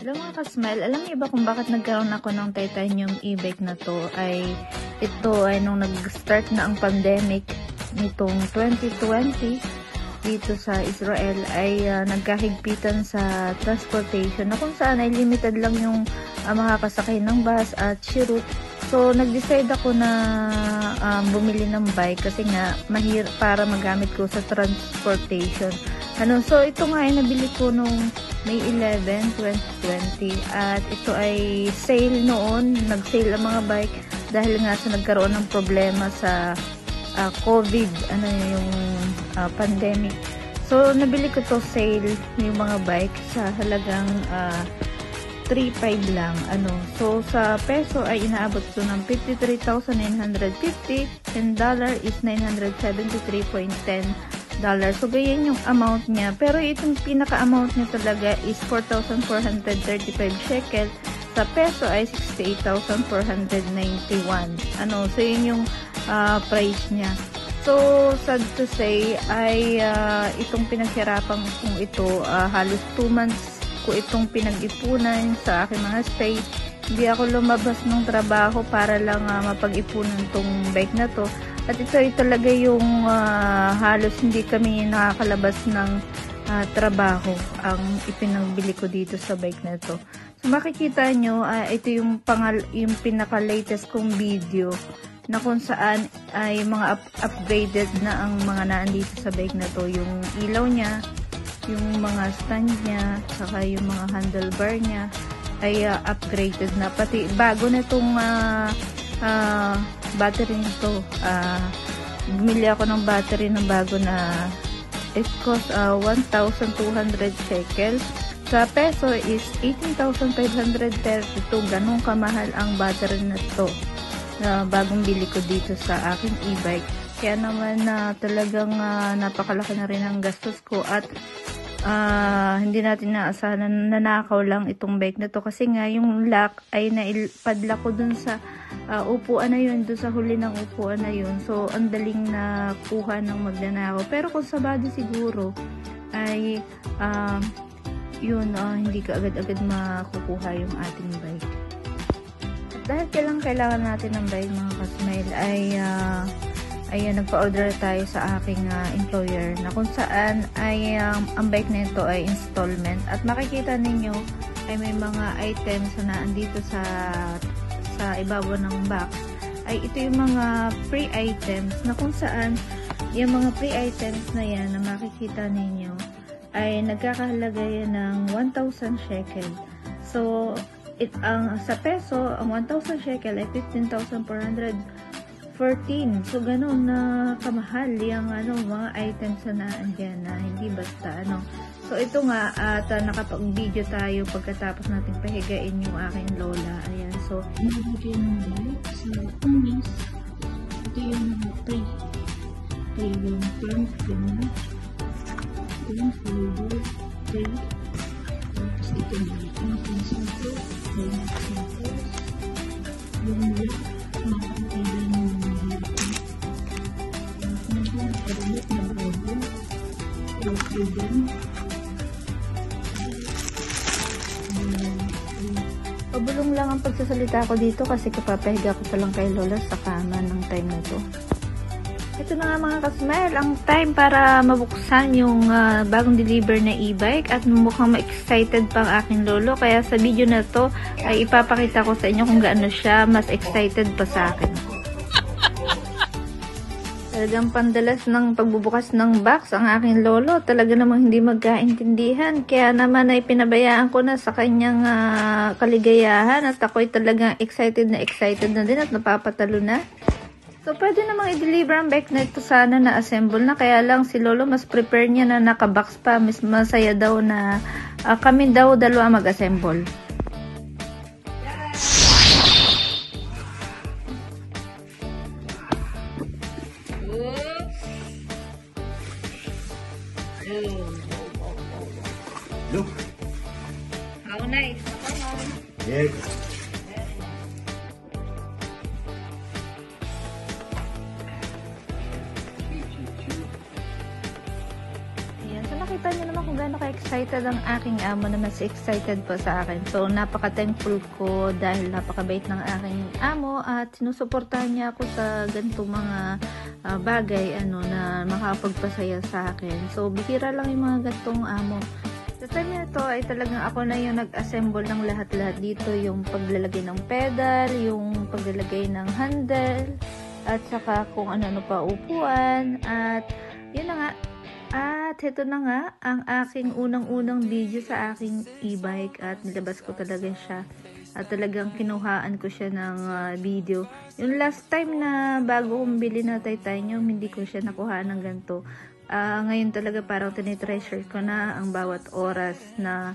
Hello mga ka-smile, alam niyo ba kung bakit nagkaroon ako ng titanium e-bike na to? Ito ay nung nag-start na ang pandemic nitong 2020 dito sa Israel ay nagkahigpitan sa transportation na kung saan ay limited lang yung makakasakay ng bus at shirut. So nag-decide ako na bumili ng bike kasi nga mahirap para magamit ko sa transportation. So ito nga ay nabili ko nung May 11, 2020 at ito ay sale noon, nag-sale ang mga bike dahil nga sa nagkaroon ng problema sa COVID, yung pandemic. So nabili ko to sale yung mga bike sa halagang 3.5 lang. So sa peso ay inaabot ko ng 53,950 and dollar is 973.10 dollar. So, ganyan yung amount niya. Pero itong pinaka-amount niya talaga is 4,435 shekel. Sa peso ay 68,491. So, yun yung price niya. So, sad to say, ay itong pinaghirapan kong ito, halos 2 months ko itong pinag-ipunan sa aking mga stay. Hindi ako lumabas ng trabaho para lang mapag-ipunan tong bike na to. At ito ay talaga yung halos hindi kami nakakalabas ng trabaho ang ipinagbili ko dito sa bike na to. So makikita nyo, ito yung pinaka-latest kong video na kung saan ay mga upgraded na ang mga naandito sa bike na to. Yung ilaw niya, yung mga stand niya, saka yung mga handlebar niya ay upgraded na. Pati bago na itong battery nito. Bumili ako ng battery na bago na it cost 1,200 shekels. Sa peso is 18,532. Ganun kamahal ang battery na to na bagong bili ko dito sa aking e-bike. Kaya naman talagang napakalaki na rin ang gastos ko at hindi natin naasahan na nanakaw lang itong bike na to kasi nga yung lock ay naipadlock ko dun sa upuan na yun, dun sa huli ng upuan na yun. So ang daling na kuha ng magnanakaw. Pero kung sabado siguro ay hindi ka agad-agad makukuha yung ating bike. At dahil kailangan natin ng bike mga ka-smile ay nagpa-order tayo sa aking employer na kung saan ay ang bike na ito ay installment at makikita ninyo ay may mga items na andito sa ibabaw ng box ay ito yung mga free items na kung saan yung mga free items na yan na makikita ninyo ay nagkakahalaga yan ng 1,000 shekel. So sa peso ang 1,000 shekel ay 15,414. So, ganun na kamahal yung mga items na naandyan na hindi basta So, ito nga at nakapag-video tayo pagkatapos natin pahigain yung aking lola. Ayan. So, nilagay ng light sa umis. Ito yung free yung pump, gano'n. Ito yung flavor, free. Tapos ito yung concentrate, yung lock, makakailan yung pagdalit na bravo, pabulong lang ang pagsasalita ko dito kasi kapapahiga ko pa lang kay Lola sa kama ng time na to. Ito na nga mga ka-smile, ang time para mabuksan yung bagong deliver na e-bike at mukhang ma-excited pa ang aking lolo. Kaya sa video na to ay ipapakita ko sa inyo kung gaano siya mas excited pa sa akin. Talagang pandalas ng pagbubukas ng box ang aking lolo. Talaga namang hindi magkaintindihan. Kaya naman ay pinabayaan ko na sa kanyang kaligayahan at ako'y talagang excited na din at napapatalo na. So, pwede namang i-deliver ang bike na ito sana na assemble na. Kaya lang si Lolo mas prepare niya na nakabox pa. Mas masaya daw na kami daw dalawa mag-assemble. Look. How nice. Yes. Ayan. So, nakita niyo naman kung gaano ka-excited excited ang aking amo na mas excited pa sa akin. So, napaka-thankful ko dahil napakabait ng aking amo at sinusuportahan niya ako sa ganitong mga bagay na makapagpasaya sa akin. So, bihira lang yung mga ganitong amo. Sa time na ito ay talagang ako na yung nag-assemble ng lahat-lahat dito. Yung paglalagay ng pedal, yung paglalagay ng handle, at saka kung ano-ano pa upuan. At yun na nga. At ito na nga ang aking unang-unang video sa aking e-bike at nilabas ko talaga siya. At talagang kinuhaan ko siya ng video. Yung last time na bago kong bili na titanium, hindi ko siya nakuha ng ganito. Ngayon talaga parang tinitreasure ko na ang bawat oras na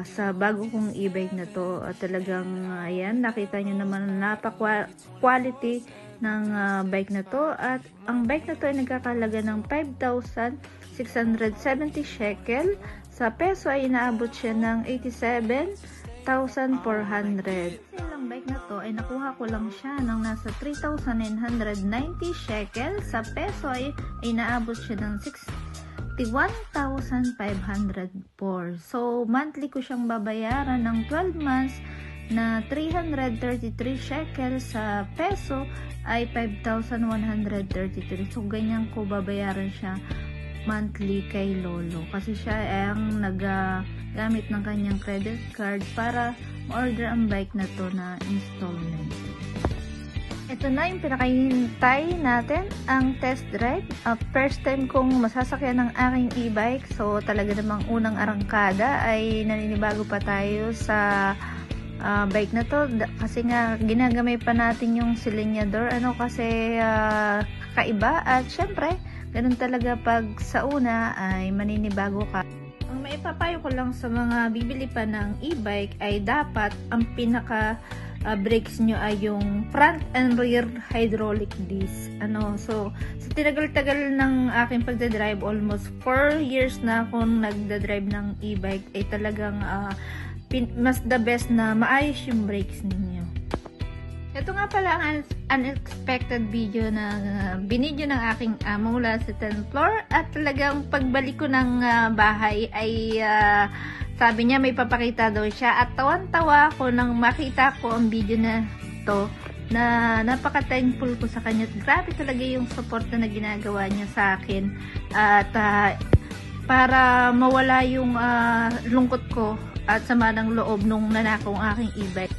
sa bago kong e-bike na to. At talagang ayan, nakita nyo naman napaka-quality ng bike na to. At ang bike na to ay nagkakalaga ng 5,670 shekel. Sa peso ay inaabot siya ng 87,400. Ang bike na to ay nakuha ko lang siya ng nasa 3,990 shekel. Sa peso ay inaabot siya ng 61,504. So, monthly ko siyang babayaran ng 12 months na 333 shekel. Sa peso ay 5,133. So, ganyan ko babayaran siya monthly kay Lolo. Kasi siya ang nagagamit ng kanyang credit card para ma-order ang bike na to na installment. Ito na yung pinakahintay natin, ang test drive. First time kong masasakyan ng aking e-bike. So, talaga namang unang arangkada ay naninibago pa tayo sa bike na to. Kasi nga, ginagamay pa natin yung silinyador. Kasi kakaiba. At syempre, ganun talaga pag sa una ay maninibago ka. Ang maipapayo ko lang sa mga bibili pa ng e-bike ay dapat ang pinaka brakes nyo ay yung front and rear hydraulic disc. So, sa tinagal-tagal ng aking pagdadrive, almost 4 years na akong nagdadrive ng e-bike, ay talagang mas the best na maayos yung brakes ninyo. Ito nga pala ang unexpected video na binidyo ng aking amo mula sa 10th floor. At talagang pagbalik ko ng bahay ay sabi niya may papakita daw siya. At tawan-tawa ako nang makita ko ang video na to, na napaka-thankful ko sa kanya. Grabe talaga yung support na ginagawa niya sa akin. At para mawala yung lungkot ko at sama ng loob nung nanakaw ang aking e-bike.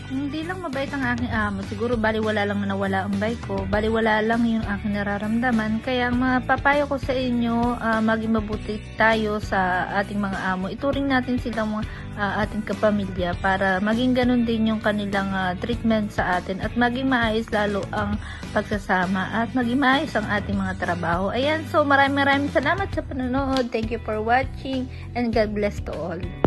Hindi lang mabait ang aking amo. Siguro baliwala lang na nawala ang bike ko. Baliwala lang yung aking nararamdaman. Kaya mapapayo ko sa inyo, maging mabuti tayo sa ating mga amo. Ituring natin silang ating kapamilya para maging ganun din yung kanilang treatment sa atin. At maging maayos lalo ang pagsasama. At maging maayos ang ating mga trabaho. Ayan, so maraming salamat sa panonood. Thank you for watching. And God bless to all.